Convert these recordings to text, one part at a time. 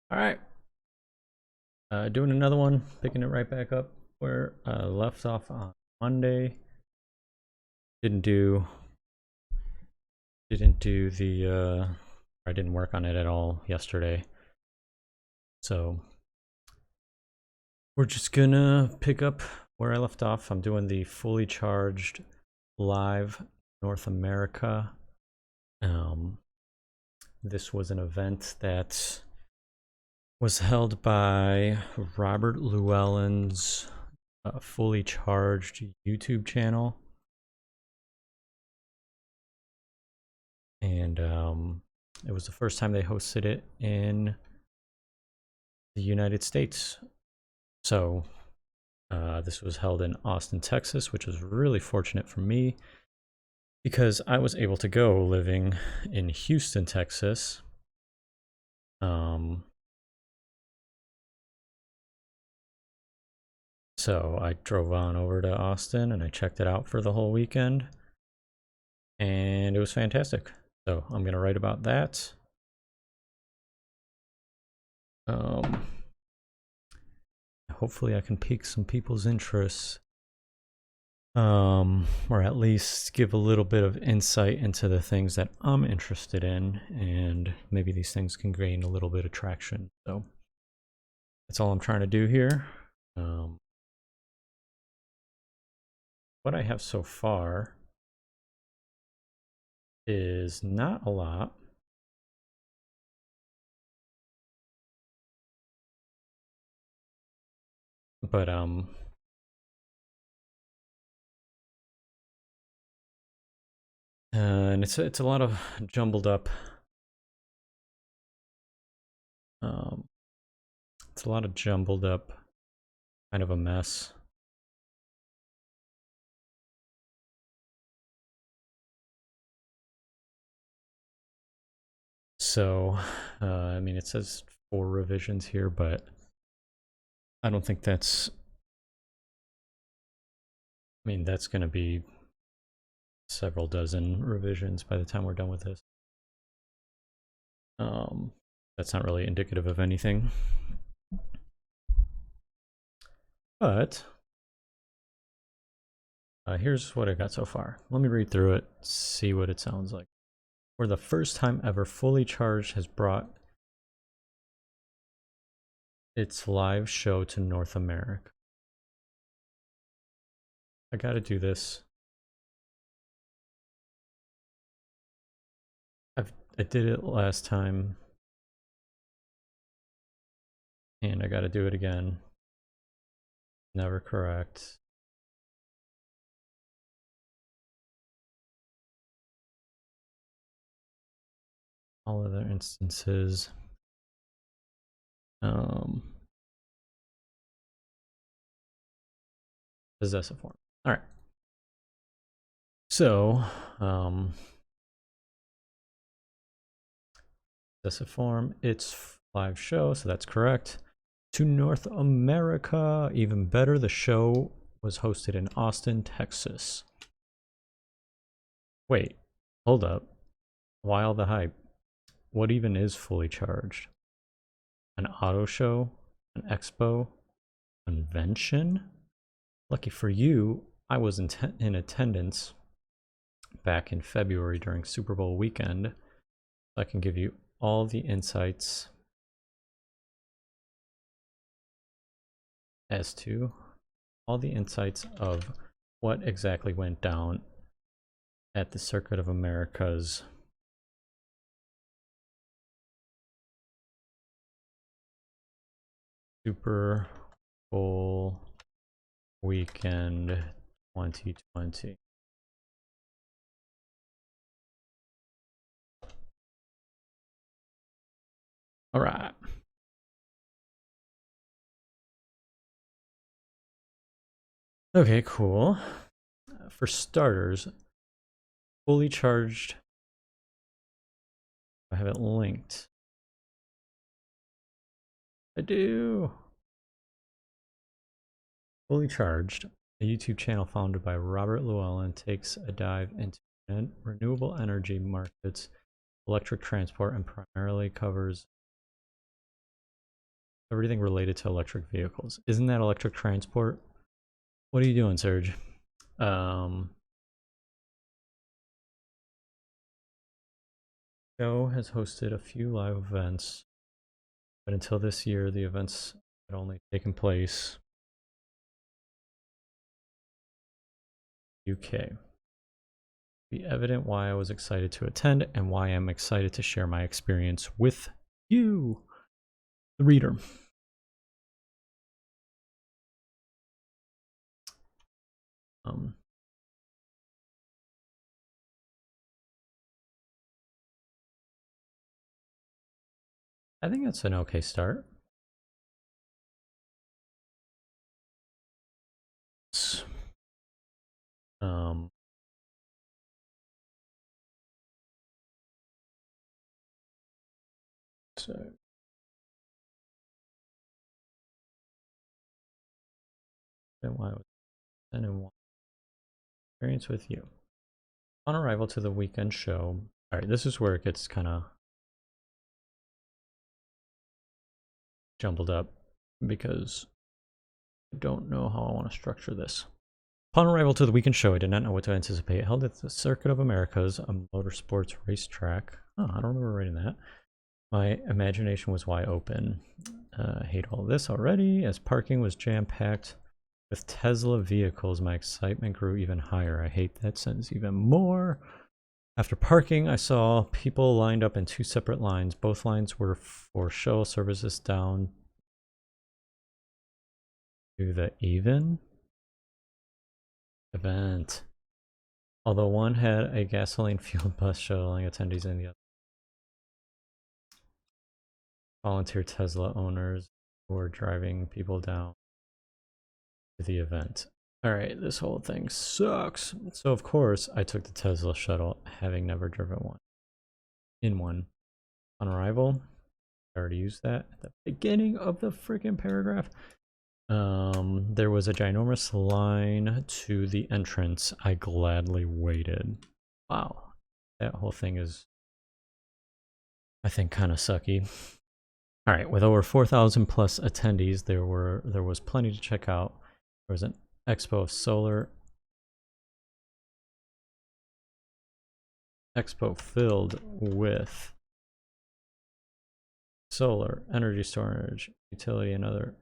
All right, doing another one, picking it right back up where I left off on Monday. Didn't do didn't do the I didn't work on it at all yesterday. So we're just gonna pick up where I left off. I'm doing the fully charged live North America. Um, this was an event that was held by Robert Llewellyn's fully charged YouTube channel. And it was the first time they hosted it in the United States. So this was held in Austin, Texas, which was really fortunate for me because I was able to go living in Houston, Texas. So I drove on over to Austin and I checked it out for the whole weekend, and it was fantastic. So I'm going to write about that. Hopefully I can pique some people's interest, or at least give a little bit of insight into the things that I'm interested in, and maybe these things can gain a little bit of traction. So that's all I'm trying to do here. What I have so far is not a lot. But and it's a lot of jumbled up. It's a lot of jumbled up, kind of a mess. So, I mean, it says 4 revisions here, but I don't think that's. I mean, that's going to be several dozen revisions by the time we're done with this. That's not really indicative of anything. But here's what I got so far. Let me read through it, see what it sounds like. For the first time ever, Fully Charged has brought its live show to North America. I gotta do this. I did it last time, and I gotta do it again. Never correct. All other instances. Possessive form. All right. So, possessive form. It's live show, so that's correct. To North America, even better. The show was hosted in Austin, Texas. Wait, hold up. Why all the hype? What even is Fully Charged? An auto show? An expo? Convention? Lucky for you, I was in attendance back in February during Super Bowl weekend. I can give you all the insights as to all the insights of what exactly went down at the Circuit of America's Super Bowl weekend 2020. All right. Okay, cool. For starters, Fully Charged. I have it linked. I do. Fully Charged, a YouTube channel founded by Robert Llewellyn, takes a dive into renewable energy markets, electric transport, and primarily covers everything related to electric vehicles. Isn't that electric transport? What are you doing, Serge? Show has hosted a few live events, but until this year, the events had only taken place UK. Be evident why I was excited to attend and why I'm excited to share my experience with you, the reader. I think that's an okay start. So why I was and one experience with you. On arrival to the weekend show. Alright, this is where it gets kind of jumbled up because I don't know how I want to structure this. Upon arrival to the weekend show, I did not know what to anticipate. Held at the Circuit of Americas, a motorsports racetrack. Oh, I don't remember writing that. My imagination was wide open. I hate all this already, as parking was jam-packed with Tesla vehicles. My excitement grew even higher. I hate that sentence even more. After parking, I saw people lined up in two separate lines. Both lines were for shuttle services down to the Even event. Although one had a gasoline-fueled bus shuttling attendees in the other. Volunteer Tesla owners who were driving people down to the event. Alright, this whole thing sucks. So of course, I took the Tesla shuttle, having never driven one. In one. On arrival, I already used that at the beginning of the freaking paragraph. There was a ginormous line to the entrance. I gladly waited. Wow. That whole thing is, I think, kind of sucky. Alright, with over 4,000 plus attendees, there was plenty to check out. There was an expo of solar. Expo filled with solar, energy storage, utility, and other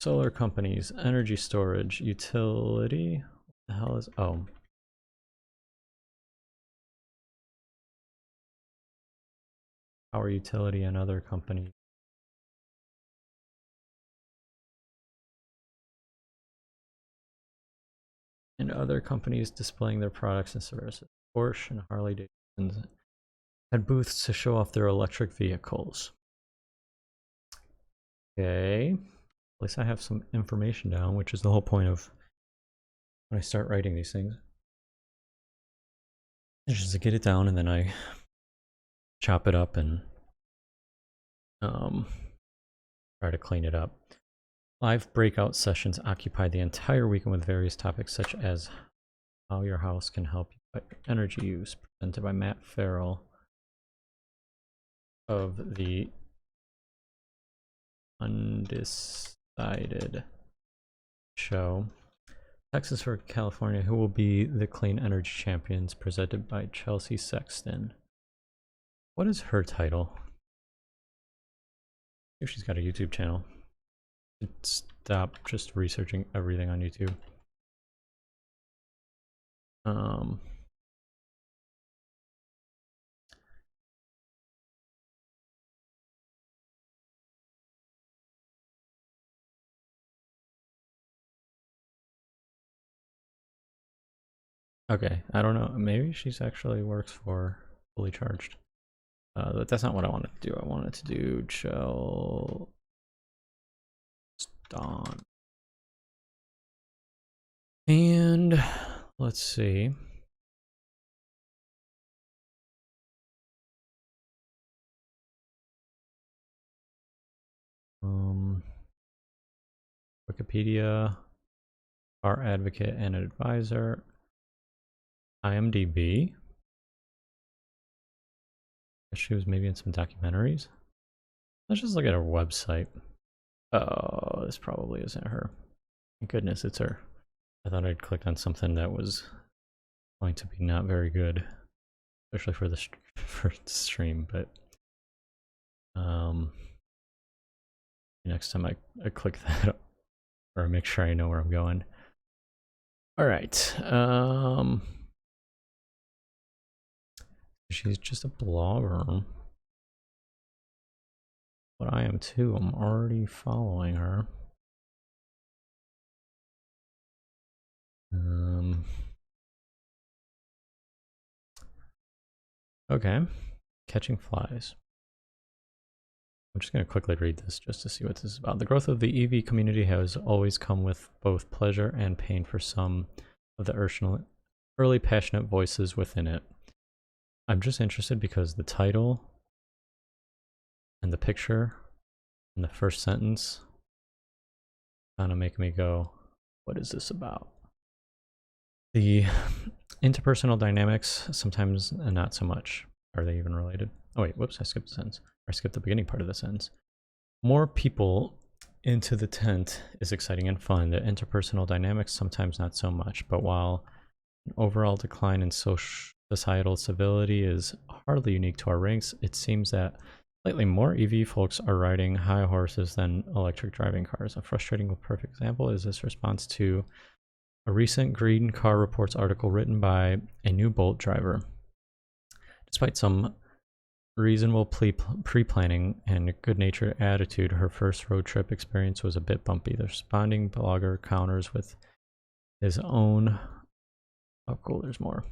solar companies, energy storage, utility. What the hell is, oh. Power utility and other companies. And other companies displaying their products and services. Porsche and Harley Davidson had booths to show off their electric vehicles. Okay. At least I have some information down, which is the whole point of when I start writing these things. It's just to get it down and then I chop it up and try to clean it up. Live breakout sessions occupied the entire weekend with various topics such as how your house can help you cut your energy use, presented by Matt Farrell of the Undecided show. Texas for California, who will be the clean energy champions, presented by Chelsea Sexton. What is her title? If she's got a YouTube channel. Stop just researching everything on YouTube. Okay, I don't know. Maybe she's actually works for Fully Charged. But that's not what I wanted to do. I wanted to do Chelston. And let's see. Wikipedia, our advocate and advisor, IMDb. She was maybe in some documentaries. Let's just look at her website. Oh, this probably isn't her. Thank goodness it's her. I thought I'd clicked on something that was going to be not very good, especially for the for the stream. But next time I click that up, or make sure I know where I'm going. All right. She's just a blogger. But I am too. I'm already following her. Okay. Catching flies. I'm just going to quickly read this just to see what this is about. The growth of the EV community has always come with both pleasure and pain for some of the early passionate voices within it. I'm just interested because the title and the picture and the first sentence kind of make me go, what is this about? The interpersonal dynamics, sometimes not so much. Are they even related? Oh wait, whoops, I skipped the sentence. Or I skipped the beginning part of the sentence. More people into the tent is exciting and fun. The interpersonal dynamics, sometimes not so much. But while an overall decline in societal civility is hardly unique to our ranks, it seems that lately more EV folks are riding high horses than electric driving cars. A frustrating but perfect example is this response to a recent Green Car Reports article written by a new Bolt driver. Despite some reasonable pre-planning and good-natured attitude, her first road trip experience was a bit bumpy. The responding blogger counters with his own... Oh, cool, there's more.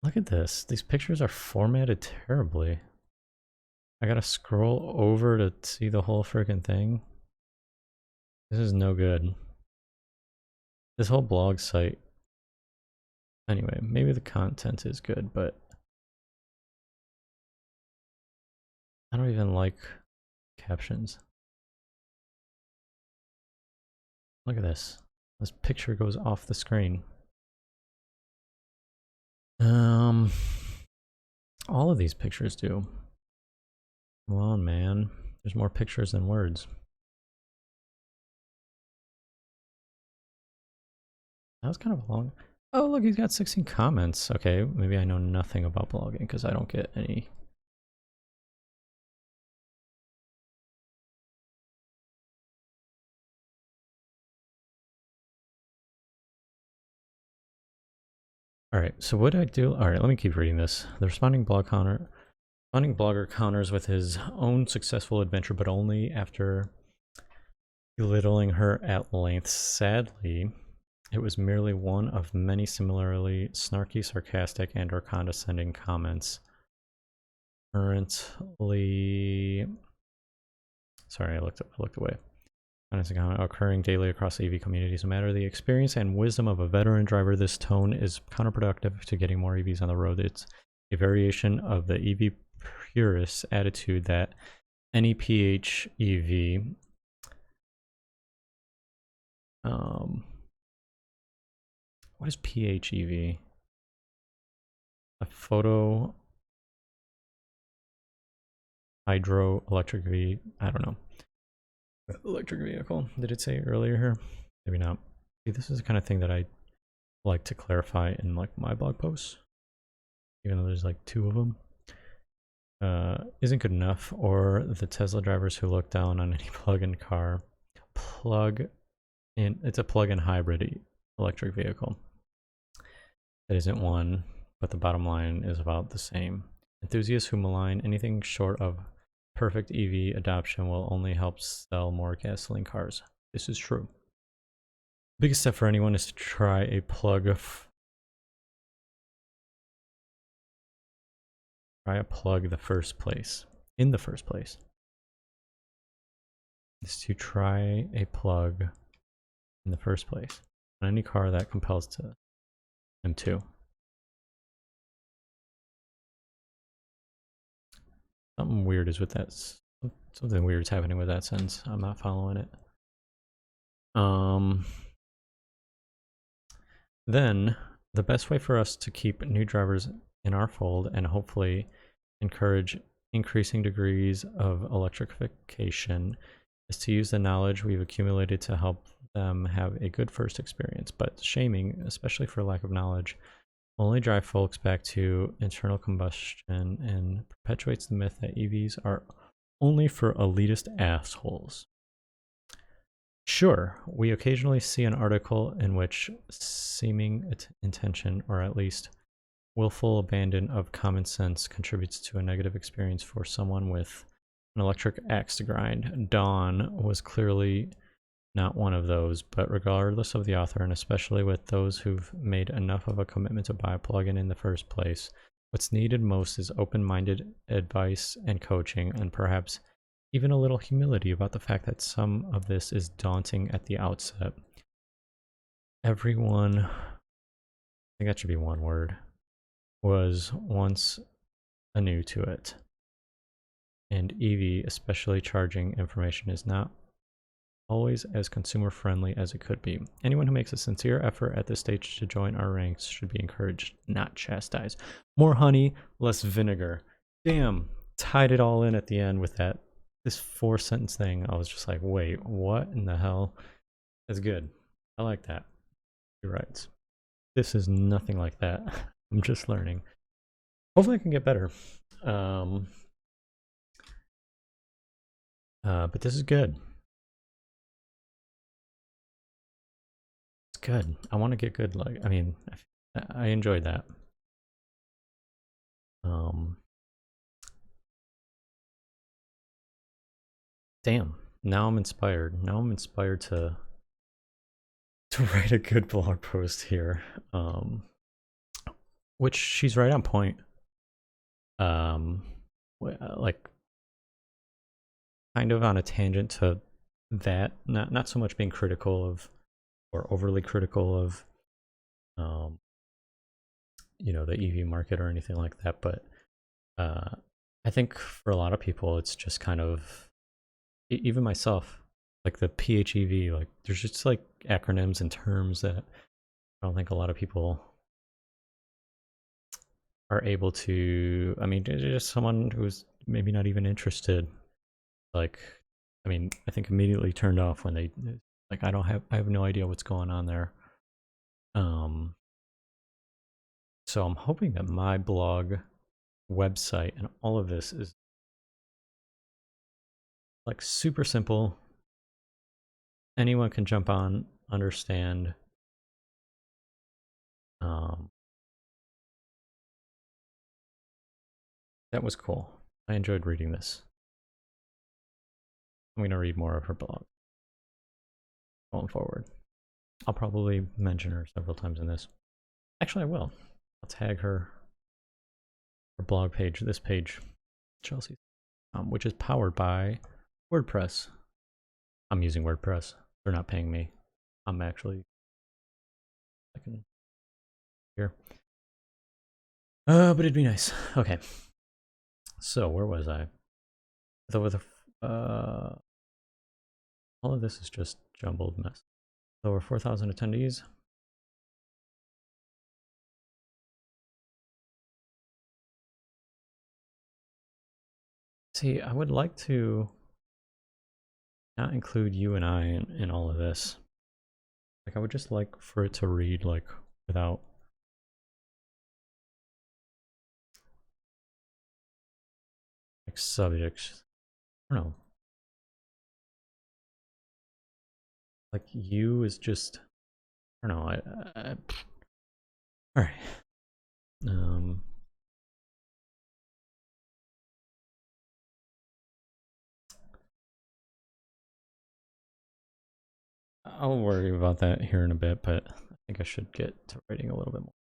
Look at this. These pictures are formatted terribly. I gotta scroll over to see the whole freaking thing. This is no good. This whole blog site. Anyway, maybe the content is good, but I don't even like captions. Look at this. This picture goes off the screen. All of these pictures do. Come on, man. There's more pictures than words. That was kind of a long... Oh, look, he's got 16 comments. Okay, maybe I know nothing about blogging because I don't get any. All right, so what do I do? All right, let me keep reading this. The responding blogger counters with his own successful adventure, but only after belittling her at length. Sadly, it was merely one of many similarly snarky, sarcastic, and/or condescending comments. Currently, sorry, I looked away. Occurring daily across the EV communities. No matter the experience and wisdom of a veteran driver, this tone is counterproductive to getting more EVs on the road. It's a variation of the EV purist attitude that any PHEV what is PHEV? A photo hydro electric I don't know. Electric vehicle. Did it say earlier here? Maybe not. See, this is the kind of thing that I like to clarify in like my blog posts, even though there's like 2 of them. Isn't good enough, or the Tesla drivers who look down on any plug-in car. It's a plug-in hybrid electric vehicle. It isn't one, but the bottom line is about the same. Enthusiasts who malign anything short of perfect EV adoption will only help sell more gasoline cars. This is true. The biggest step for anyone is to try a plug the first place. In the first place. Is to try a plug in the first place. On any car that compels to him too. Something weird is with that. Something weird is happening with that sentence. I'm not following it. Then the best way for us to keep new drivers in our fold and hopefully encourage increasing degrees of electrification is to use the knowledge we've accumulated to help them have a good first experience. But shaming, especially for lack of knowledge, only drive folks back to internal combustion and perpetuates the myth that EVs are only for elitist assholes. Sure, we occasionally see an article in which seeming intention, or at least willful abandon of common sense, contributes to a negative experience for someone with an electric axe to grind. Dawn was clearly not one of those, but regardless of the author, and especially with those who've made enough of a commitment to buy a plugin in the first place, what's needed most is open-minded advice and coaching, and perhaps even a little humility about the fact that some of this is daunting at the outset. Everyone, I think that should be one word, was once anew to it. And EV, especially charging information, is not always as consumer friendly as it could be. Anyone who makes a sincere effort at this stage to join our ranks should be encouraged, not chastised. More honey, less vinegar. Damn, tied it all in at the end with this 4-sentence thing. I was just like, wait, what in the hell? That's good. I like that. You're right. This is nothing like that. I'm just learning. Hopefully I can get better. But this is good. It's good. I want to get good. Like, I mean, I enjoyed that. Damn. Now I'm inspired. Now I'm inspired to write a good blog post here. Which she's right on point. Like kind of on a tangent to that, not so much being critical of or overly critical of you know, the EV market or anything like that, but I think for a lot of people it's just kind of, even myself, like the PHEV, like there's just like acronyms and terms that I don't think a lot of people are able to, I mean, just someone who's maybe not even interested, like, I mean, I think immediately turned off when they, like, I have no idea what's going on there. So I'm hoping that my blog, website, and all of this is like super simple. Anyone can jump on, understand. That was cool. I enjoyed reading this. I'm going to read more of her blog going forward. I'll probably mention her several times in this. Actually, I will. I'll tag her blog page, this page, Chelsea, which is powered by WordPress. I'm using WordPress. They're not paying me. I'm actually here. But it'd be nice. Okay. So where was I? All of this is just jumbled mess. Over 4,000 attendees. See, I would like to not include you and I in all of this. Like, I would just like for it to read like without like subjects. I don't know. Like, you is just, I don't know. All right. I'll worry about that here in a bit, but I think I should get to writing a little bit more.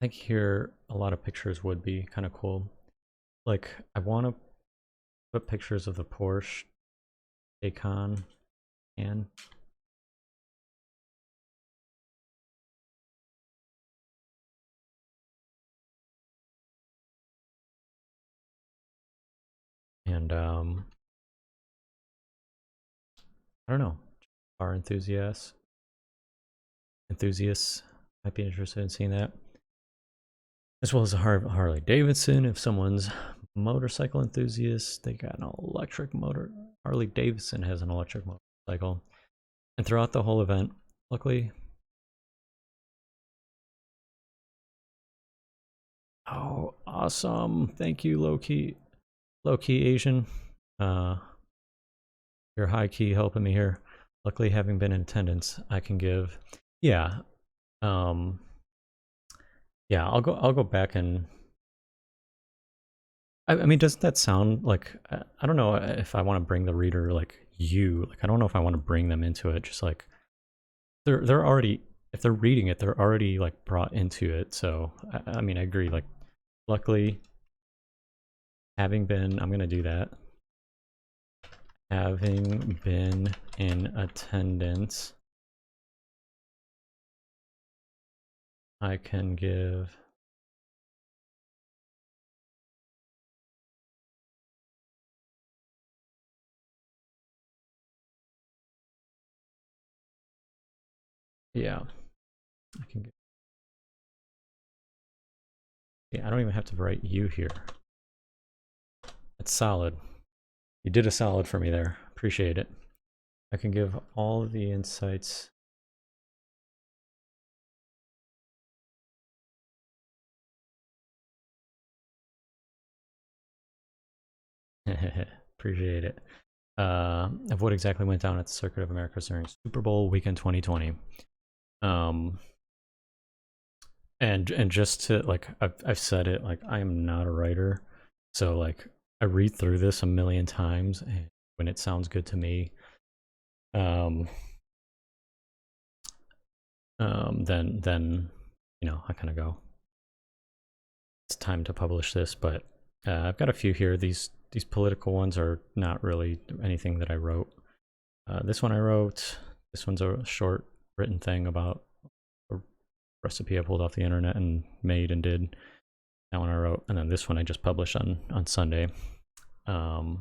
I think here a lot of pictures would be kind of cool. Like, I want to put pictures of the Porsche Taycan and and I don't know, car enthusiasts might be interested in seeing that, as well as a Harley Davidson. If someone's motorcycle enthusiast, they got an electric motor. Harley Davidson has an electric motorcycle, and throughout the whole event, luckily. Oh, awesome! Thank you, low key Asian. You're high key helping me here. Luckily, having been in attendance, I can give. Yeah, yeah. I'll go back and. I mean, doesn't that sound like? I don't know if I want to bring the reader like you. Like, I don't know if I want to bring them into it. Just like they're already, if they're reading it, they're already like brought into it. So I mean, I agree. Like, luckily, having been, I'm gonna do that. Having been in attendance, I can give. Yeah, I can give. Yeah, I don't even have to write you here. That's solid. You did a solid for me there. Appreciate it. I can give all of the insights. Appreciate it. Of what exactly went down at the Circuit of America during Super Bowl weekend 2020. And just to like, I've said it, like, I am not a writer, so like I read through this a million times, and when it sounds good to me, then you know, I kind of go, it's time to publish this. But I've got a few here. These political ones are not really anything that I wrote. This one I wrote. This one's a short written thing about a recipe I pulled off the internet and made and did. That one I wrote, and then this one I just published on Sunday. But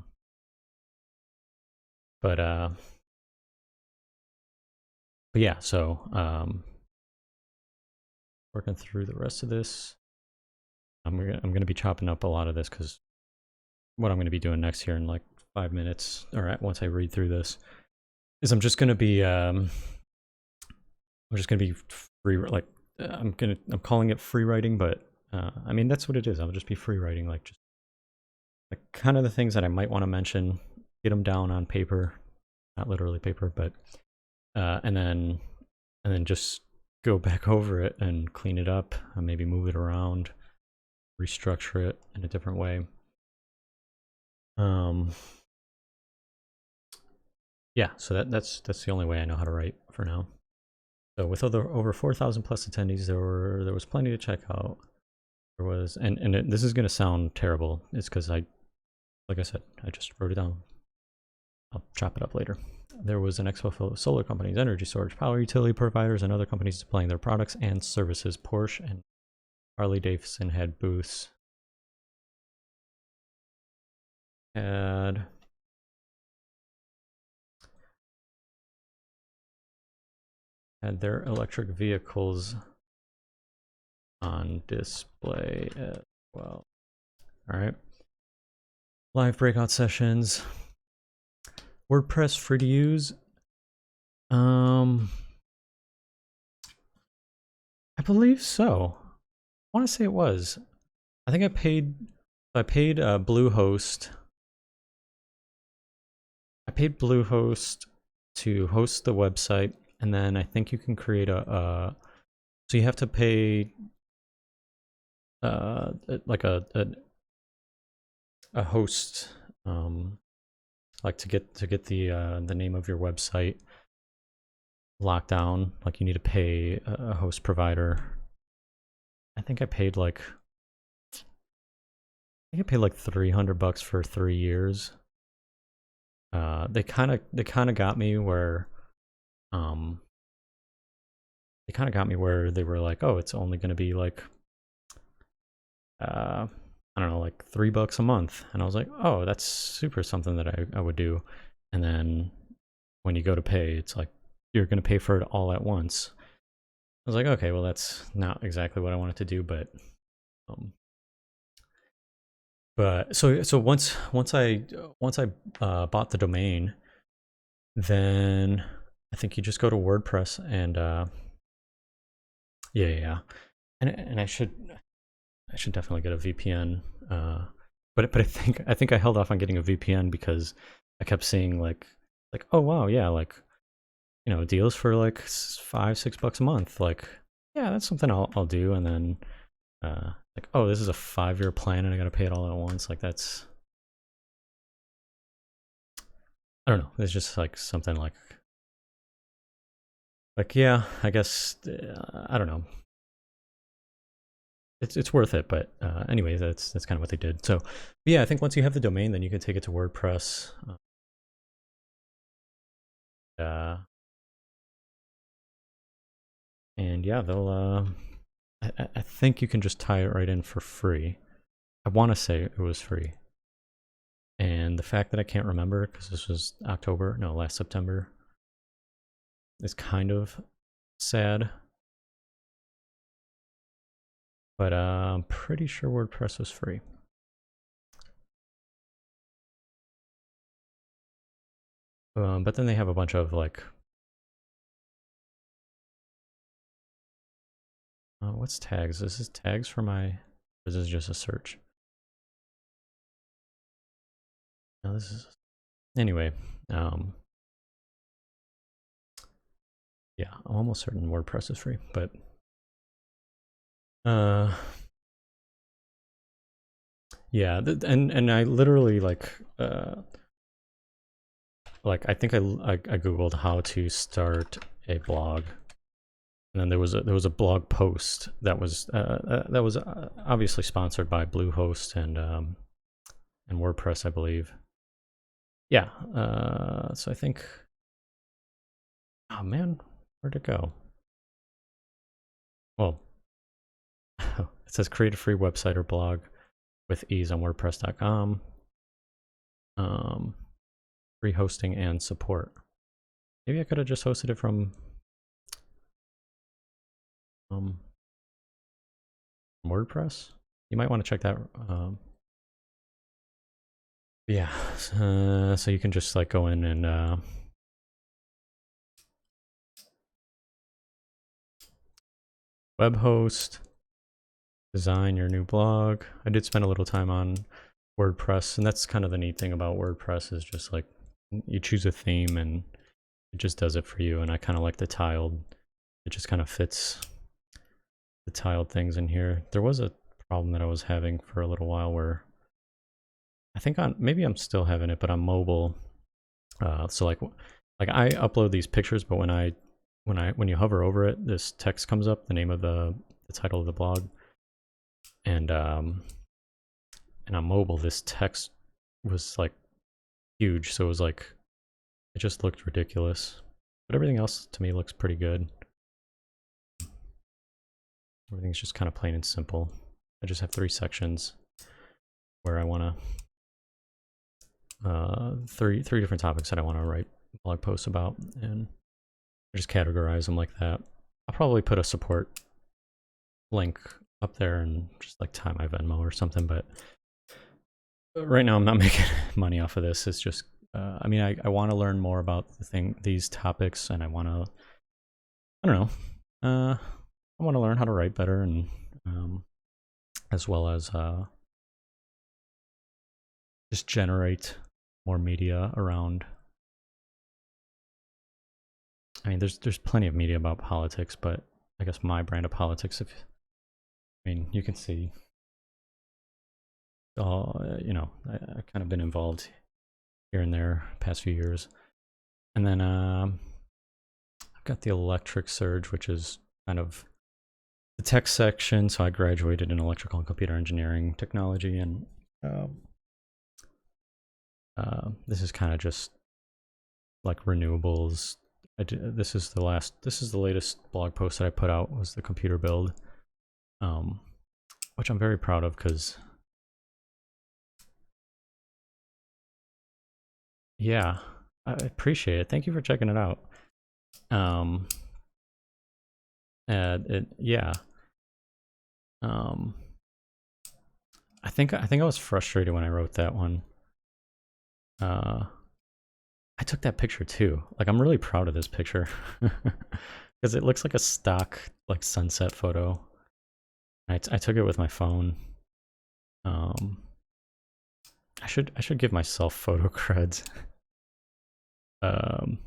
yeah, so working through the rest of this. I'm gonna be chopping up a lot of this because what I'm gonna be doing next here in like 5 minutes, or once I read through this, is I'm just gonna be free, like I'm calling it free writing, but I mean, that's what it is. I'll just be free writing, like just like kind of the things that I might want to mention, get them down on paper, not literally paper, but and then just go back over it and clean it up, and maybe move it around, restructure it in a different way. Yeah, so that's the only way I know how to write for now. So with over 4,000 plus attendees, there was plenty to check out. There was, and this is gonna sound terrible. It's because like I said, I just wrote it down. I'll chop it up later. There was an expo full of solar companies, energy storage, power utility providers, and other companies displaying their products and services. Porsche and Harley Davidson had booths. Had their electric vehicles on display as well. All right. Live breakout sessions. WordPress free to use. I believe so. I want to say it was. I think I paid Bluehost. I paid Bluehost to host the website, and then I think you can create so you have to pay like a host, like to get the name of your website locked down. Like, you need to pay a host provider. I think I paid like $300 for 3 years. They kind of got me where they were like, oh, it's only going to be like I I don't know, like $3 a month. And I was like, oh, that's super something that I would do. And then when you go to pay, it's like, you're going to pay for it all at once. I was like, okay, well, that's not exactly what I wanted to do, um, but so once I bought the domain, then I think you just go to WordPress and yeah, and I should definitely get a VPN. But I think I held off on getting a VPN because I kept seeing like oh wow, yeah, like, you know, deals for like $5-6 a month. Like, yeah, that's something I'll do. And then like, oh, this is a 5-year plan and I gotta pay it all at once. Like, that's, I don't know. It's just like something like yeah, I guess I don't know. It's worth it, but anyway, that's kind of what they did. So yeah, I think once you have the domain, then you can take it to WordPress. Uh, and yeah, they'll. I think you can just tie it right in for free. I want to say it was free. And the fact that I can't remember because this was last September, is kind of sad. But I'm pretty sure WordPress was free. But then they have a bunch of like, what's tags? This is tags for my, this is just a search. No, this is, anyway, yeah, I'm almost certain WordPress is free, but yeah, and I literally like I think I googled how to start a blog, and then there was a blog post that was obviously sponsored by Bluehost and WordPress, I believe. Yeah, so I think, oh man, where'd it go? Well, it says create a free website or blog with ease on WordPress.com. Free hosting and support. Maybe I could have just hosted it from WordPress. You might want to check that. Yeah, so you can just like go in and web host, design your new blog. I did spend a little time on WordPress, and that's kind of the neat thing about WordPress is just like you choose a theme and it just does it for you. And I kind of like the tiled. It just kind of fits the tiled things in here. There was a problem that I was having for a little while where I think maybe I'm still having it, but on mobile. So like I upload these pictures, but when you hover over it, this text comes up, the name of the title of the blog, and on mobile, this text was like huge, so it was like it just looked ridiculous. But everything else to me looks pretty good. Everything's just kind of plain and simple. I just have 3 sections where I want to three different topics that I want to write blog posts about, and I just categorize them like that. I'll probably put a support link up there and just like tie my Venmo or something, but right now I'm not making money off of this. It's just I mean, I want to learn more about these topics, and I want to, I don't know, I want to learn how to write better, and as well as just generate more media around. I mean, there's plenty of media about politics, but I guess my brand of politics, I mean, you can see, you know, I've kind of been involved here and there past few years. And then I've got the Electric Surge, which is kind of the tech section. So I graduated in electrical and computer engineering technology, and this is kind of just like renewables. This is the latest blog post that I put out, was the computer build, which I'm very proud of because Yeah, I appreciate it. Thank you for checking it out. Um, yeah. Um, I think I was frustrated when I wrote that one. Uh, I took that picture too. Like, I'm really proud of this picture because it looks like a stock like sunset photo. I took it with my phone. Um, I should give myself photo creds. Um,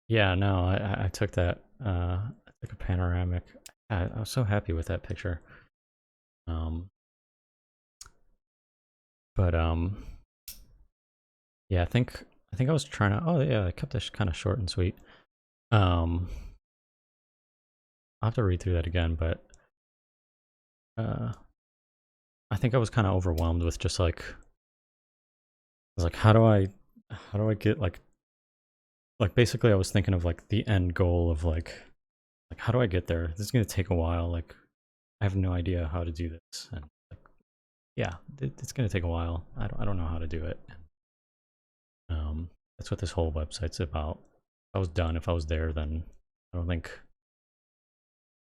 yeah, no, I took that. I took a panoramic. I was so happy with that picture. Um, but yeah, I think I was trying to. Oh yeah, I kept this kind of short and sweet. Um, I'll have to read through that again, but uh, I think I was kind of overwhelmed with just like I was like, how do I get like basically I was thinking of like the end goal of like how do I get there? This is gonna take a while. Like I have no idea how to do this, and like yeah, it's gonna take a while. I don't know how to do it. That's what this whole website's about. If I was done, if I was there, then I don't think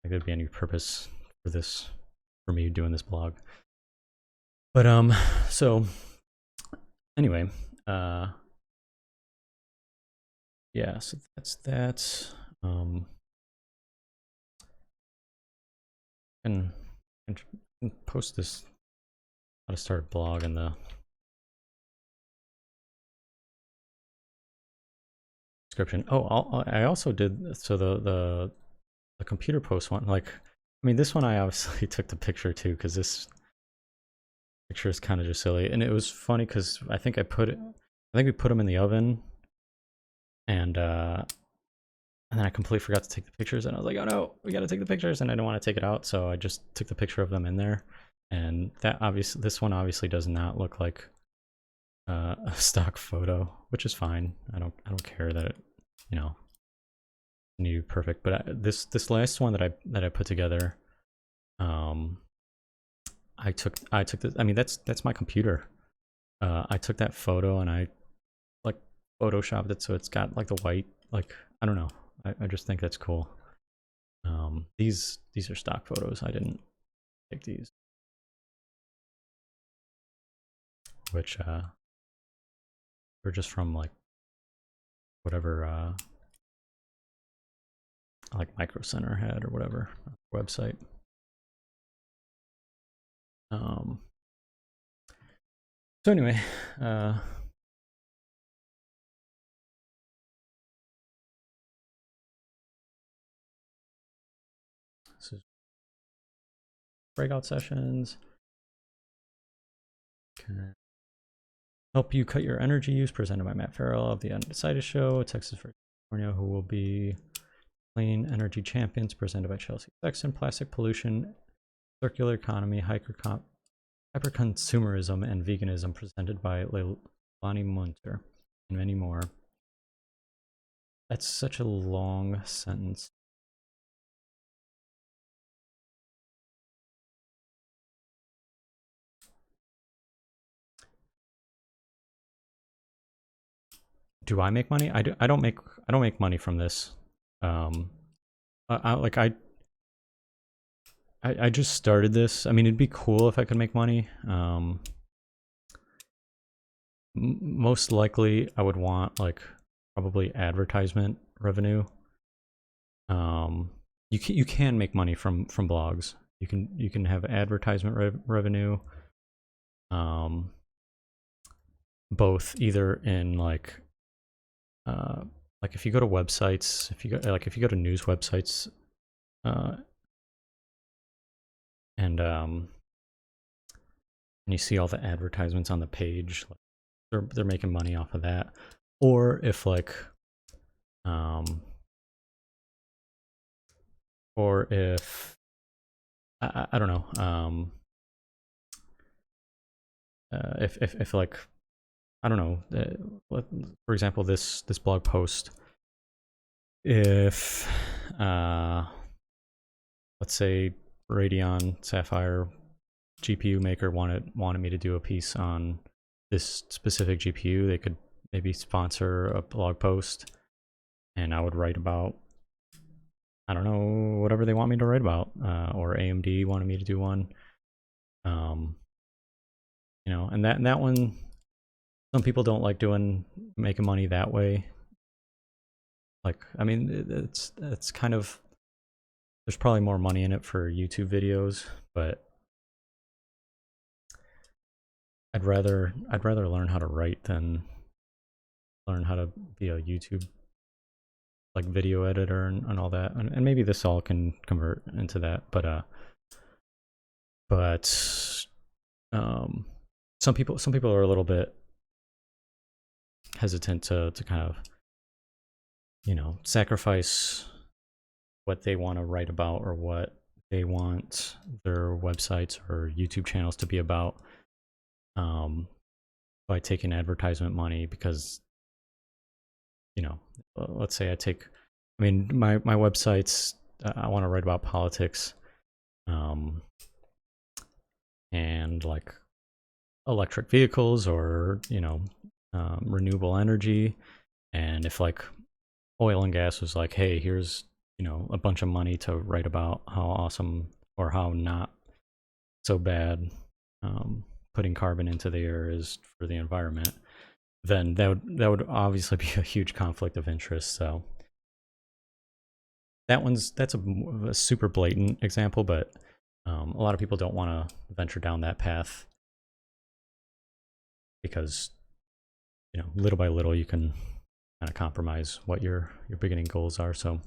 there'd be any purpose for this, for me doing this blog. But so anyway, uh, yeah, so that's that. And, and post this how to start a blog in the description. Oh, I also did so the computer post one. Like, I mean, this one I obviously took the picture too because this picture is kind of just silly, and it was funny because I think we put them in the oven, and then I completely forgot to take the pictures, and I was like, oh no, we got to take the pictures, and I didn't want to take it out, so I just took the picture of them in there, and this one obviously does not look like a stock photo, which is fine. I don't care that it, you know, need to be perfect, but this last one that I put together, um, I took this. I mean, that's my computer. I took that photo and I like photoshopped it so it's got like the white. Like I don't know. I just think that's cool. These are stock photos. I didn't take these, which were just from like whatever like Micro Center had or whatever website. Um. So anyway, this is breakout sessions. Okay. Help you cut your energy use, presented by Matt Farrell of the Undecided Show, Texas for California, who will be clean energy champions, presented by Chelsea Sexton, plastic pollution, circular economy, hyperconsumerism, and veganism, presented by Leilani Munter, and many more. That's such a long sentence. Do I make money? I don't make money from this. I just started this. I mean, it'd be cool if I could make money. Most likely, I would want like probably advertisement revenue. You can make money from blogs. You can have advertisement revenue. Both either in like if you go to websites, if you go to news websites, and you see all the advertisements on the page, like they're making money off of that. Or if like or if I don't know, if like I don't know, for example, this blog post, if let's say Radeon Sapphire GPU maker wanted me to do a piece on this specific GPU, they could maybe sponsor a blog post, and I would write about, I don't know, whatever they want me to write about, or AMD wanted me to do one. You know, and that one, some people don't like making money that way. Like, I mean, it's kind of, there's probably more money in it for YouTube videos, but I'd rather learn how to write than learn how to be a YouTube like video editor and all that. And maybe this all can convert into that, but some people are a little bit hesitant to kind of, you know, sacrifice what they want to write about or what they want their websites or YouTube channels to be about, by taking advertisement money. Because, you know, let's say I mean, my websites, I want to write about politics, and like electric vehicles, or, you know, renewable energy. And if like oil and gas was like, hey, here's, you know, a bunch of money to write about how awesome or how not so bad putting carbon into the air is for the environment, then that would obviously be a huge conflict of interest. So that's a super blatant example, but a lot of people don't want to venture down that path because, you know, little by little you can kind of compromise what your beginning goals are. So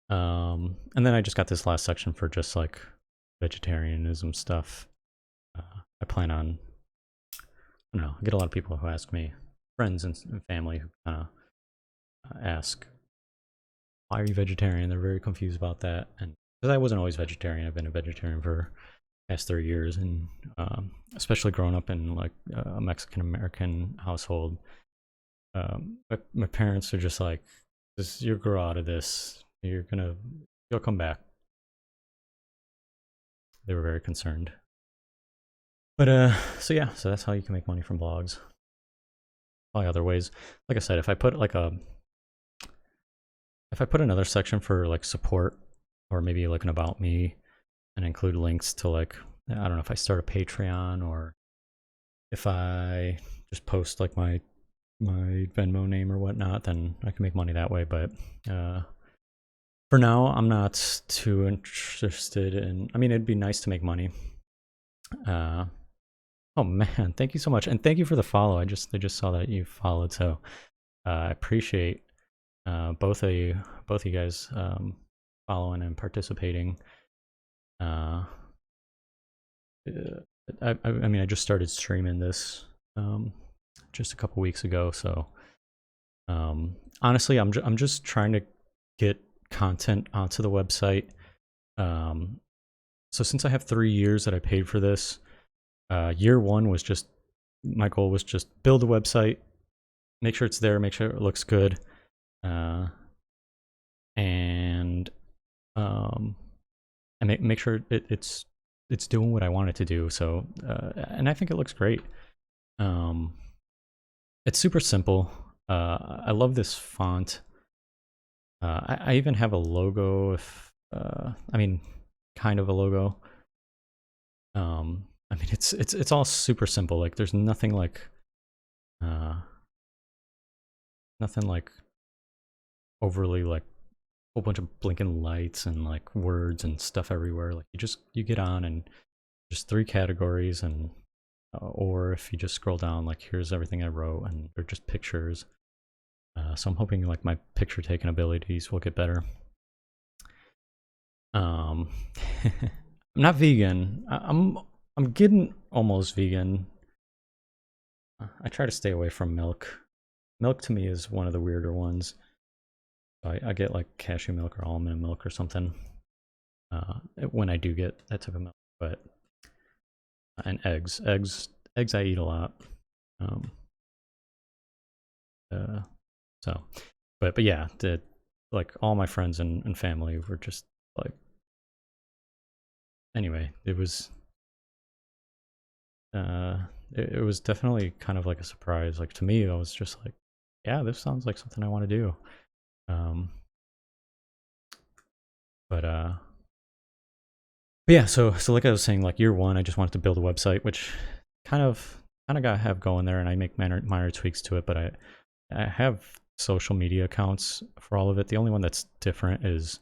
and then I just got this last section for just like vegetarianism stuff. I plan on, I don't know, I get a lot of people who ask me, friends and family, who kind of ask, why are you vegetarian? They're very confused about that. And because I wasn't always vegetarian, I've been a vegetarian for the past 3 years, and especially growing up in like a Mexican American household, my parents are just like, you'll grow out of this, you'll come back. They were very concerned. But so yeah, so that's how you can make money from blogs. Probably other ways. Like I said, if I put another section for like support, or maybe like an about me, and include links to like, I don't know, if I start a Patreon, or if I just post like my Venmo name or whatnot, then I can make money that way. But for now, I'm not too interested in, I mean, it'd be nice to make money. Oh man, thank you so much, and thank you for the follow. I just saw that you followed, so I appreciate both of you guys following and participating. I mean, I just started streaming this just a couple weeks ago, so honestly, I'm just trying to get content onto the website. So since I have 3 years that I paid for this, year one was just, my goal was just build a website, make sure it's there, make sure it looks good, and make sure it's doing what I want it to do. So and I think it looks great. It's super simple. I love this font. I even have a logo, I mean, kind of a logo. I mean, it's all super simple. Like, there's nothing like overly like a whole bunch of blinking lights and like words and stuff everywhere. Like, you get on, and just 3 categories, and or if you just scroll down, like, here's everything I wrote, and they're just pictures. So I'm hoping like my picture taking abilities will get better. I'm not vegan. I'm getting almost vegan. I try to stay away from milk. Milk to me is one of the weirder ones. I get like cashew milk or almond milk or something when I do get that type of milk. But and eggs I eat a lot. So, but yeah, like all my friends and family were just like, anyway, it was it was definitely kind of like a surprise. Like to me, I was just like, yeah, this sounds like something I want to do. Um, but yeah, so like I was saying, like year one, I just wanted to build a website, which kind of got have going there, and I make minor tweaks to it. But I have social media accounts for all of it. The only one that's different is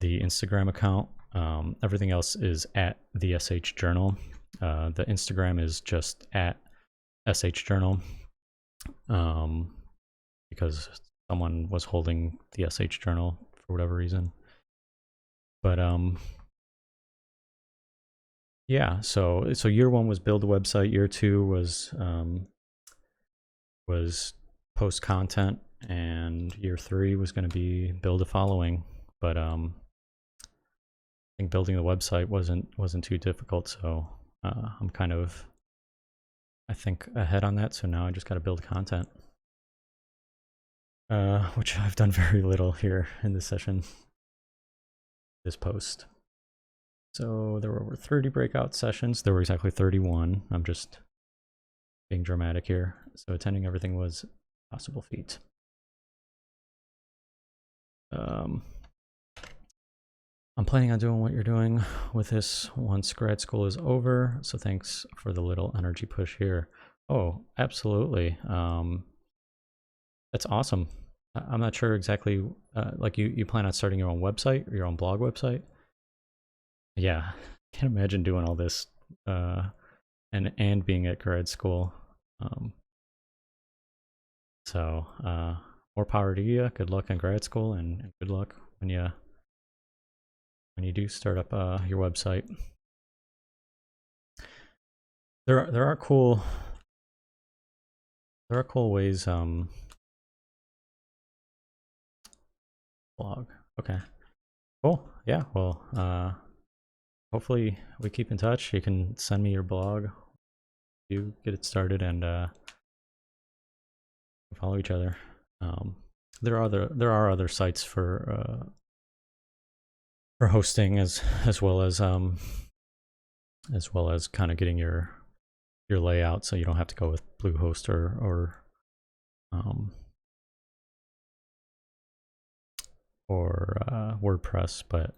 the Instagram account. Everything else is at the SH Journal. The Instagram is just at SH Journal, because someone was holding the SH Journal for whatever reason. But yeah. So year one was build a website. Year two was post content, and year three was going to be build a following. But I think building the website wasn't too difficult, so I'm kind of, I think, ahead on that. So now I just got to build content, which I've done very little here in this session, this post. So there were over 30 breakout sessions. There were exactly 31. I'm just being dramatic here. So attending everything was a possible feat. I'm planning on doing what you're doing with this once grad school is over. So thanks for the little energy push here. Oh, absolutely. That's awesome. I'm not sure exactly, like you plan on starting your own website or your own blog website? Yeah, can't imagine doing all this and being at grad school. So more power to you. Good luck in grad school, and good luck when you do start up your website. There are cool ways. Blog. Okay. Cool. Yeah. Well. Hopefully we keep in touch. You can send me your blog. You get it started, and follow each other. There are other sites for hosting as well as kind of getting your layout, so you don't have to go with Bluehost or WordPress. But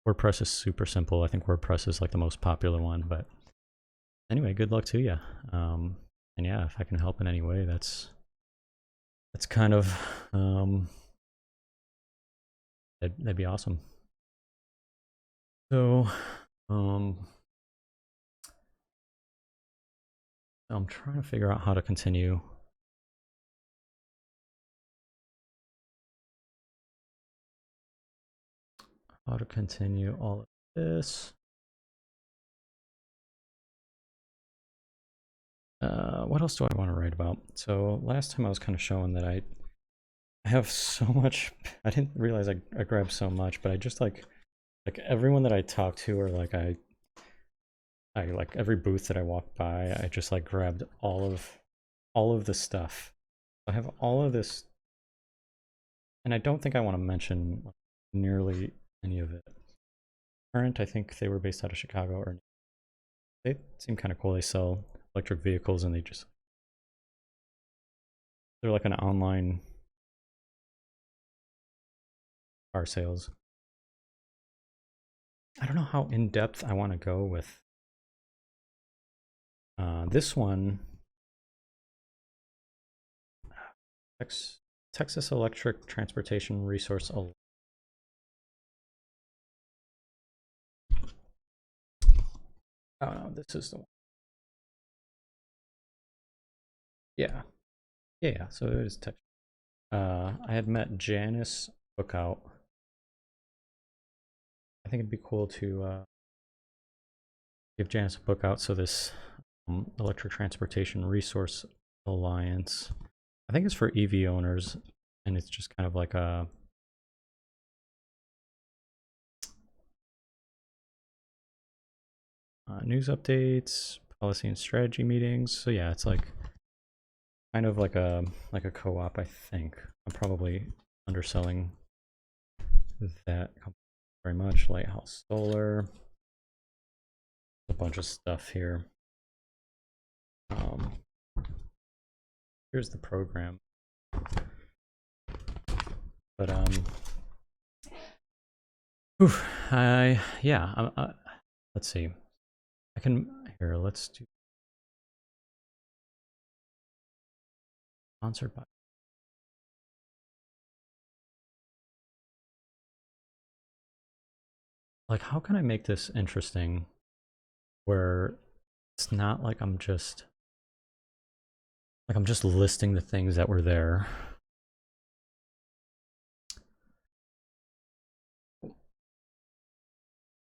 WordPress is super simple. I think WordPress is like the most popular one. But anyway, good luck to you. And yeah, if I can help in any way, that's kind of that'd be awesome. So I'm trying to figure out how to continue. How to continue all of this. What else do I want to write about? So last time I was kind of showing that I have so much. I didn't realize I grabbed so much, but I just like everyone that I talk to, or like I like every booth that I walk by, I just like grabbed all of the stuff. I have all of this, and I don't think I want to mention nearly any of it. Current, I think they were based out of Chicago, or they seem kind of cool. They sell electric vehicles, and they're like an online car sales. I don't know how in depth I want to go with this one. Texas Electric Transportation Resource. Oh, no, this is the one. Yeah. So it is Texas. I had met Janice Bookout. I think it'd be cool to give Janice a book out. So this Electric Transportation Resource Alliance, I think it's for EV owners, and it's just kind of like a news updates, policy and strategy meetings. So yeah, it's like kind of like a co-op. I think I'm probably underselling that very much. Lighthouse Solar, a bunch of stuff here. Um, here's the program. But let's see. I can here. Let's do sponsored by. Like, how can I make this interesting where it's not like I'm just listing the things that were there.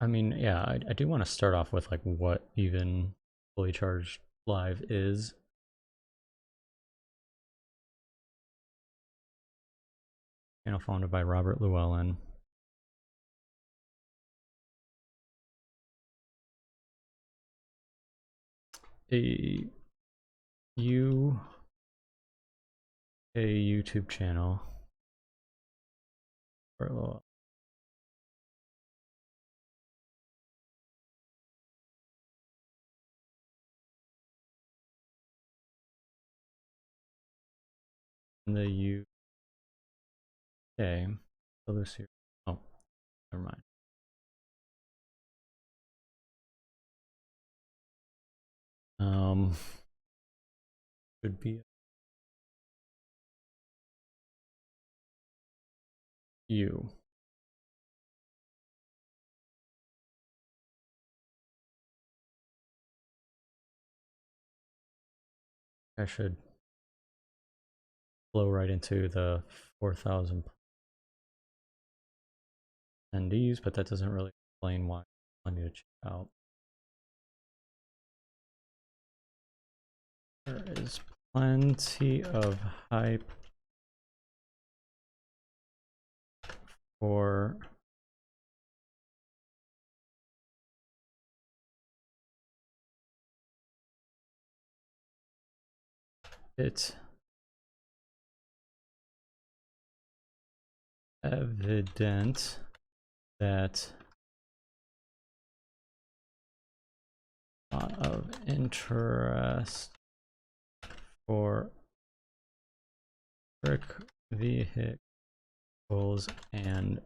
I mean, yeah, I do want to start off with like what even Fully Charged Live is. Channel founded by Robert Llewellyn. A YouTube channel for Llewellyn. In the UK. So this here. Oh, never mind. Should be you. I should flow right into the 4,000 attendees, but that doesn't really explain why I need to check out. There is plenty of hype for it evident that a lot of interest for electric vehicles and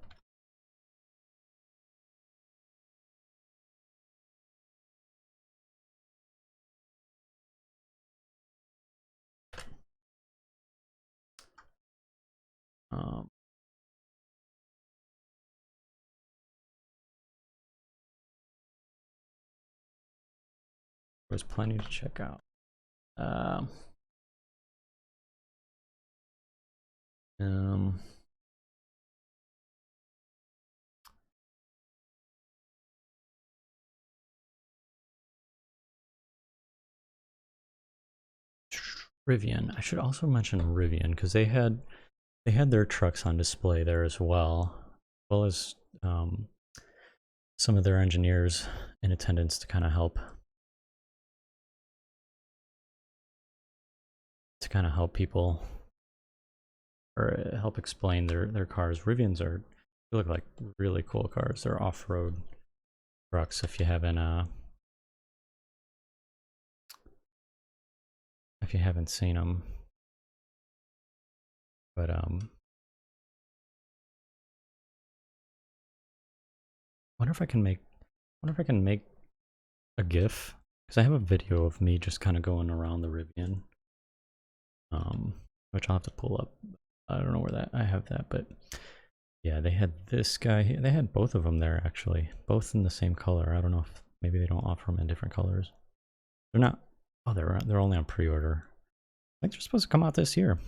there's plenty to check out. Rivian. I should also mention Rivian because they had their trucks on display there as well as some of their engineers in attendance to kind of help people or help explain their cars. Rivians look like really cool cars. They're off-road trucks if you haven't seen them. But wonder if I can make a GIF because I have a video of me just kind of going around the Rivian, which I'll have to pull up. I don't know where that I have that, but yeah, they had this guy. They had both of them there actually, both in the same color. I don't know if maybe they don't offer them in different colors. They're not. Oh, they're only on pre-order. I think they're supposed to come out this year.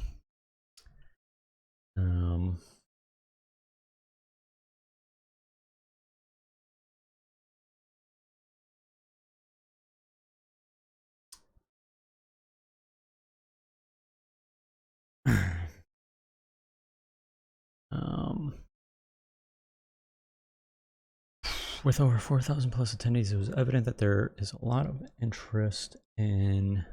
With over 4,000 plus attendees, it was evident that there is a lot of interest in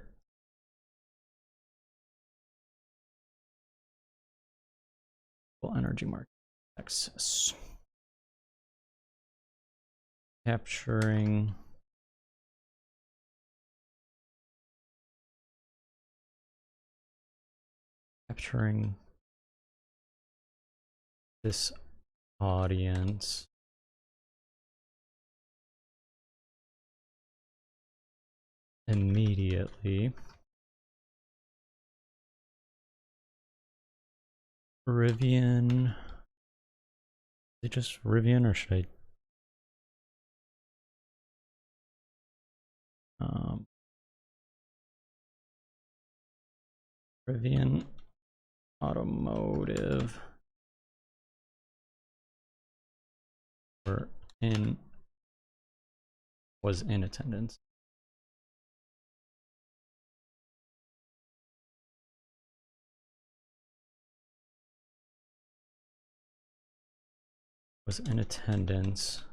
energy market access, capturing capturing this audience immediately. Rivian. Is it just Rivian or should I? Rivian Automotive. Was in attendance. Was in attendance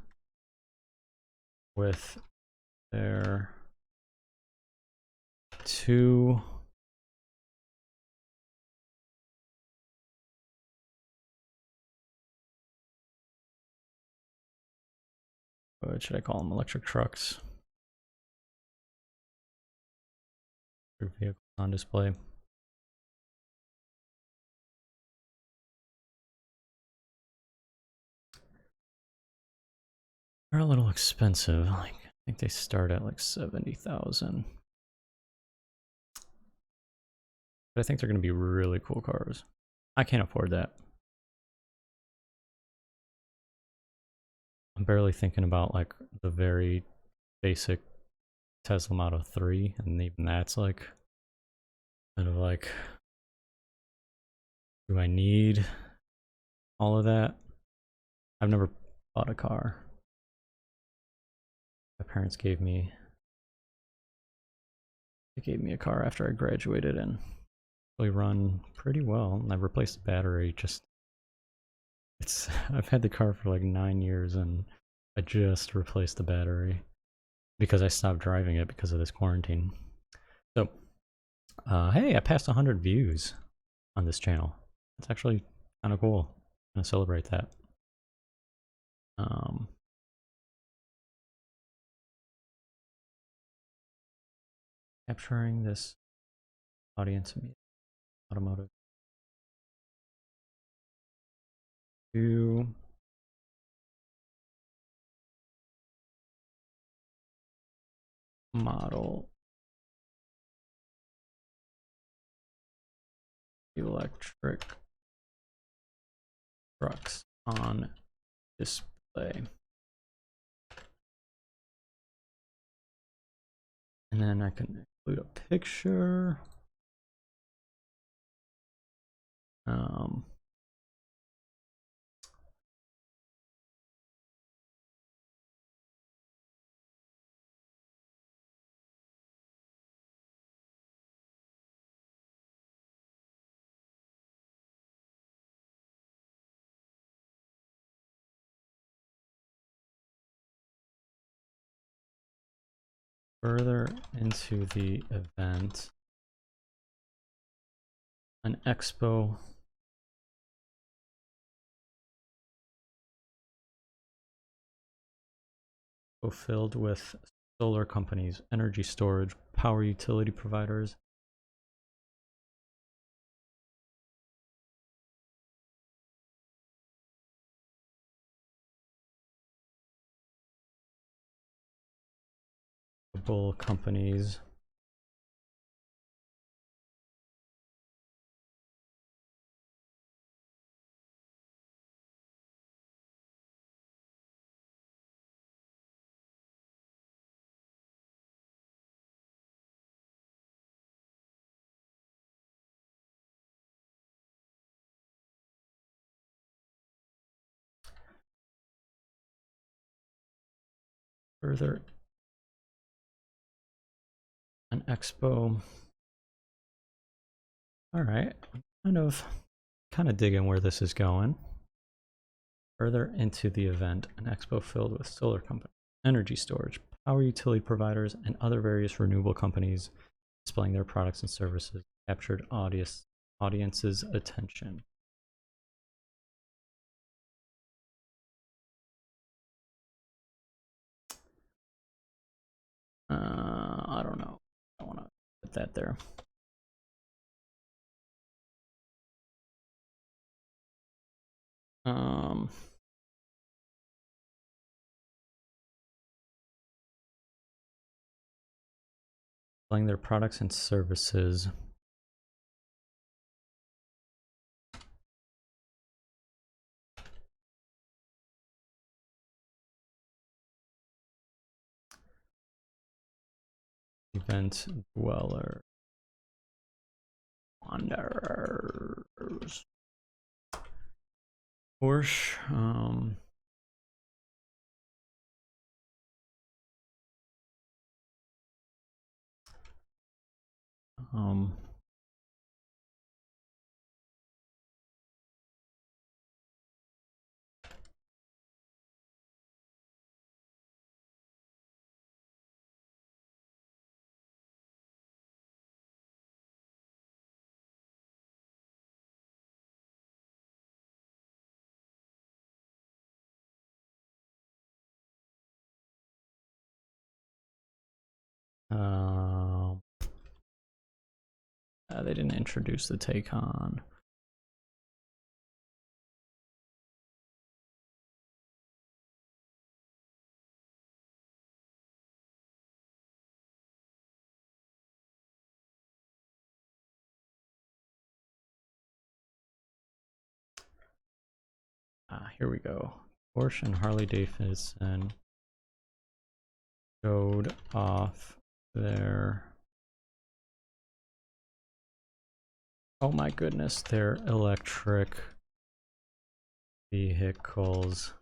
with their two what should I call them? Electric trucks. Vehicles on display. They're a little expensive. Like I think they start at like 70,000. But I think they're going to be really cool cars. I can't afford that. I'm barely thinking about like the very basic Tesla Model 3, and even that's like kind of like, do I need all of that? I've never bought a car. My parents gave me a car after I graduated and really run pretty well. And I've replaced the battery. Just I've had the car for like 9 years and I just replaced the battery because I stopped driving it because of this quarantine. So hey, I passed 100 views on this channel. It's actually kind of cool. I'm gonna celebrate that. Capturing this audience automotive to model electric trucks on display. And then I can include a picture. Further into the event, an expo filled with solar companies, energy storage, power utility providers, companies. Further, an expo. All right, kind of digging where this is going. Further into the event, an expo filled with solar companies, energy storage, power utility providers, and other various renewable companies displaying their products and services captured audience's attention. I don't know. I want to put that there. Um, selling their products and services. Event dweller. Wanderers. Porsche. Um, they didn't introduce the Taycan. Here we go. Porsche and Harley Davidson showed off their, oh my goodness, their electric vehicles.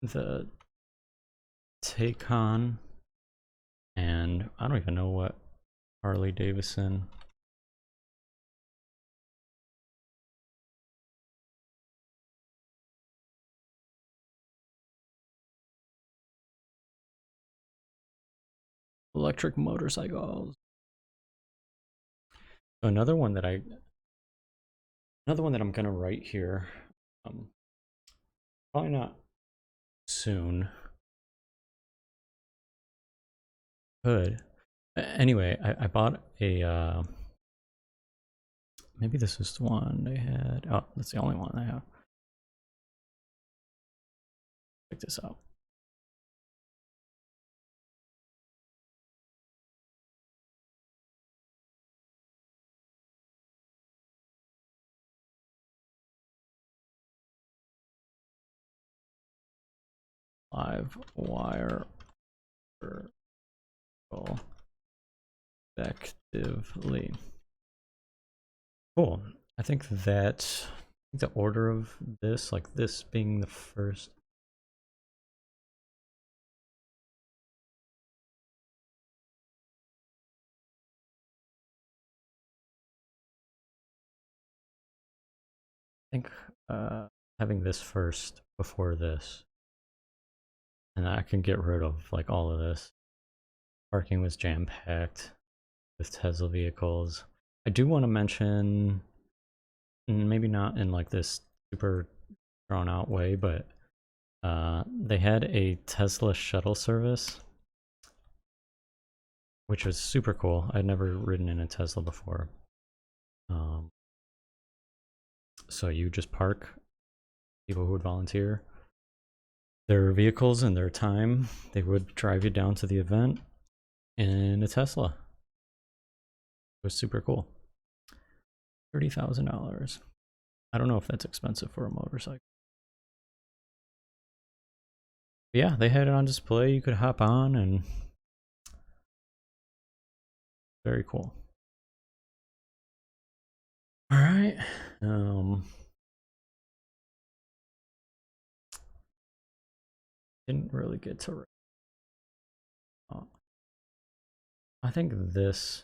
The Taycan, and I don't even know what Harley Davidson. Electric motorcycles. So another one that I'm gonna write here. Probably not soon. Could. Anyway, I bought a maybe this is the one they had. Oh, that's the only one I have. Check this out. Live wire effectively. Cool. I think that the order of this, like this being the first. I think having this first before this, and I can get rid of like all of this. Parking was jam-packed with Tesla vehicles. I do want to mention, maybe not in like this super drawn out way, but they had a Tesla shuttle service, which was super cool. I'd never ridden in a Tesla before. So you just park, people who would volunteer their vehicles and their time, they would drive you down to the event in a Tesla. It was super cool. $30,000. I don't know if that's expensive for a motorcycle. But yeah, they had it on display. You could hop on, and very cool. All right. Didn't really get to. I think this.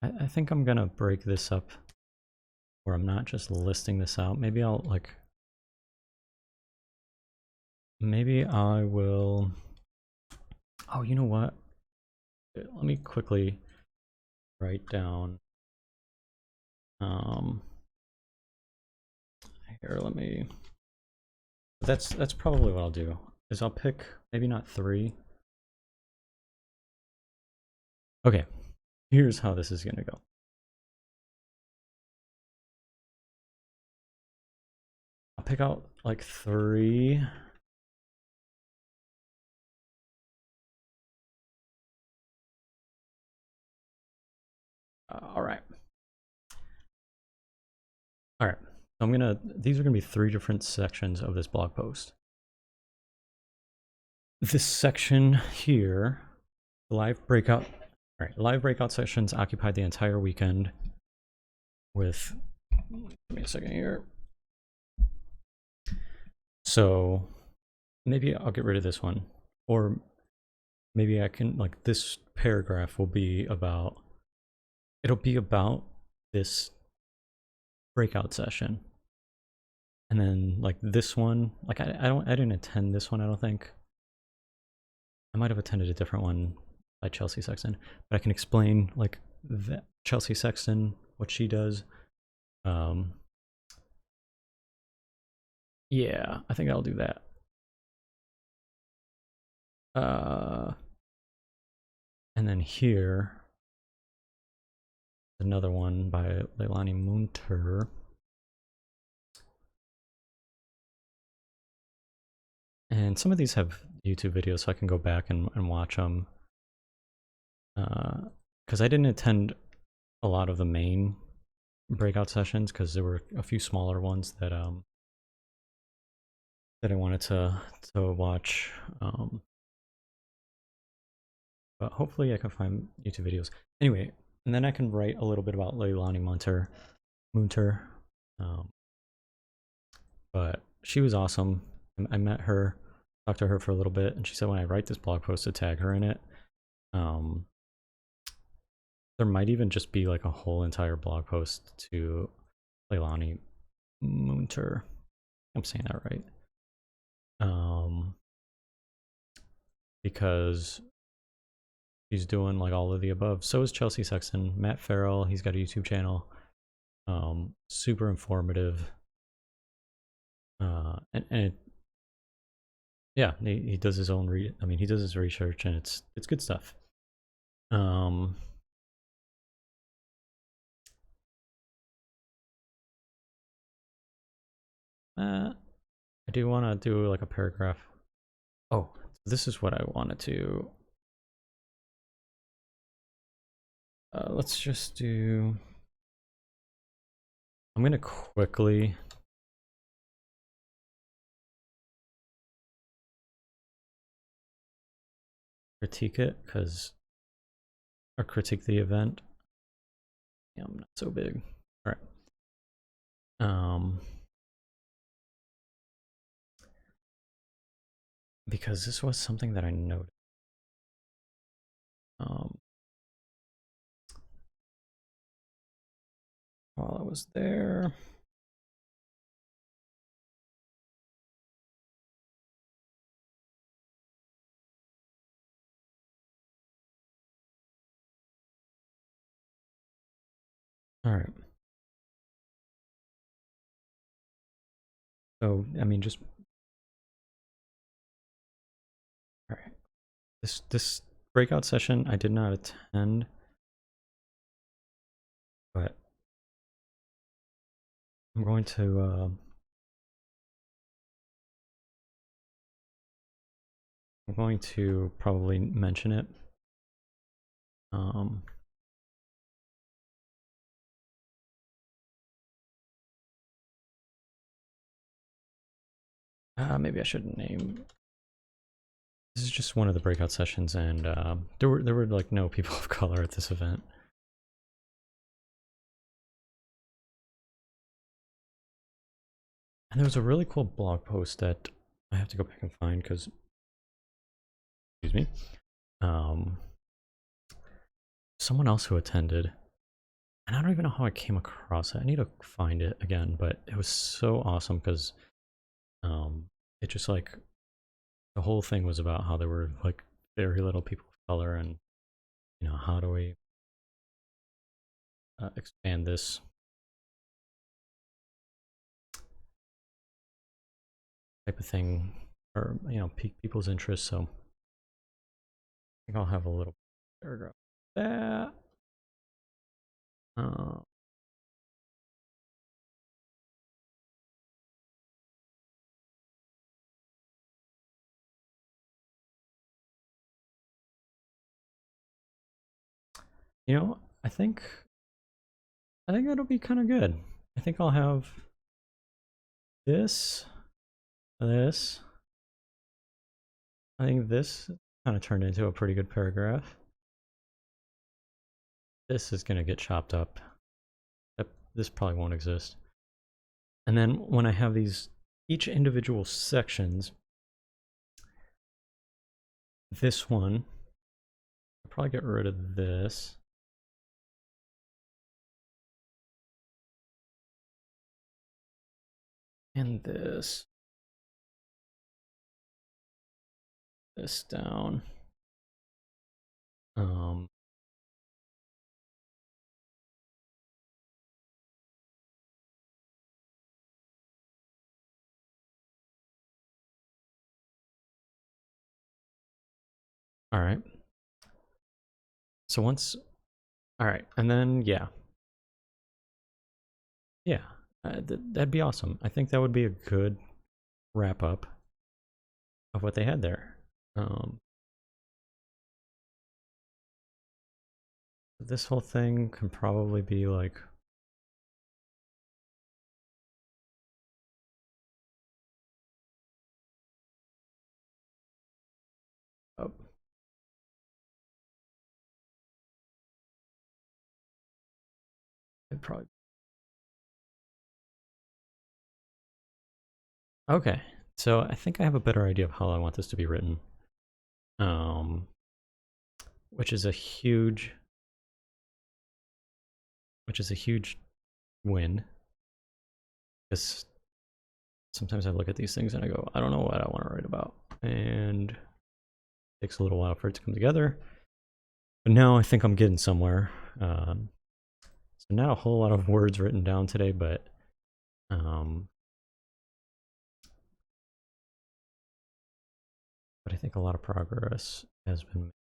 I think I'm gonna break this up where I'm not just listing this out. Maybe I'll like. Maybe I will. Oh, you know what? Let me quickly write down Um, here, let me. That's probably what I'll do. Is I'll pick maybe not 3. Okay, here's how this is gonna go. I'll pick out like 3. All right. All right. So these are gonna be 3 different sections of this blog post. This section here, live breakout. All right, live breakout sessions occupied the entire weekend with, give me a second here. So maybe I'll get rid of this one, or maybe I can, like, this paragraph will be about, it'll be about this breakout session. And then like this one, like I didn't attend this one, I don't think. I might have attended a different one by Chelsea Sexton, but I can explain like Chelsea Sexton, what she does. Yeah, I think I'll do that. And then here, another one by Leilani Munter. And some of these have YouTube videos, so I can go back and watch them. Because I didn't attend a lot of the main breakout sessions, because there were a few smaller ones that that I wanted to watch. But hopefully I can find YouTube videos. Anyway, and then I can write a little bit about Leilani Munter. But she was awesome. I met her, talked to her for a little bit, and she said when I write this blog post to tag her in it. There might even just be like a whole entire blog post to Leilani Munter. I'm saying that right. Because she's doing like all of the above. So is Chelsea Sexton. Matt Farrell, he's got a YouTube channel. Super informative. Yeah, he does his own he does his research, and it's good stuff. I do want to do like a paragraph. Oh, this is what I wanted to. Let's just do. I'm gonna quickly. Critique it, or critique the event. Yeah, I'm not so big. All right. Because this was something that I noticed. While I was there. All right. So, I mean, just. All right. This breakout session I did not attend, but I'm going to. I'm going to probably mention it. Maybe I shouldn't name. This is just one of the breakout sessions, and there were like no people of color at this event. And there was a really cool blog post that I have to go back and find because, excuse me, someone else who attended, and I don't even know how I came across it. I need to find it again, but it was so awesome because it just like the whole thing was about how there were like very little people of color, and how do we expand this type of thing, or pique people's interest. So I think I'll have a little paragraph like that. I think that'll be kind of good. I think I'll have this. I think this kind of turned into a pretty good paragraph. This is going to get chopped up. This probably won't exist. And then when I have these, each individual sections, this one, I'll probably get rid of this. And this down. All right. So once, all right, and then yeah, that'd be awesome. I think that would be a good wrap up of what they had there. This whole thing can probably be like, oh, it'd probably, okay. So I think I have a better idea of how I want this to be written. Which is a huge win. Because sometimes I look at these things and I go, I don't know what I want to write about. And it takes a little while for it to come together. But now I think I'm getting somewhere. So not a whole lot of words written down today, but I think a lot of progress has been made.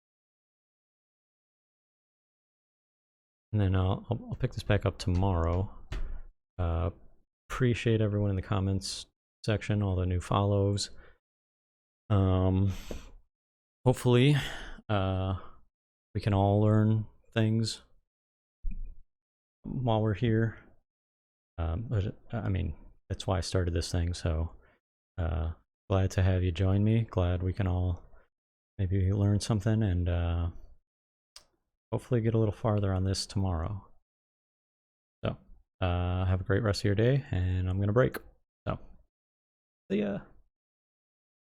And then I'll pick this back up tomorrow. Appreciate everyone in the comments section, all the new follows. Hopefully, we can all learn things while we're here. But I mean, that's why I started this thing. So glad to have you join me. Glad we can all maybe learn something and hopefully get a little farther on this tomorrow. So have a great rest of your day, and I'm gonna break. So see ya.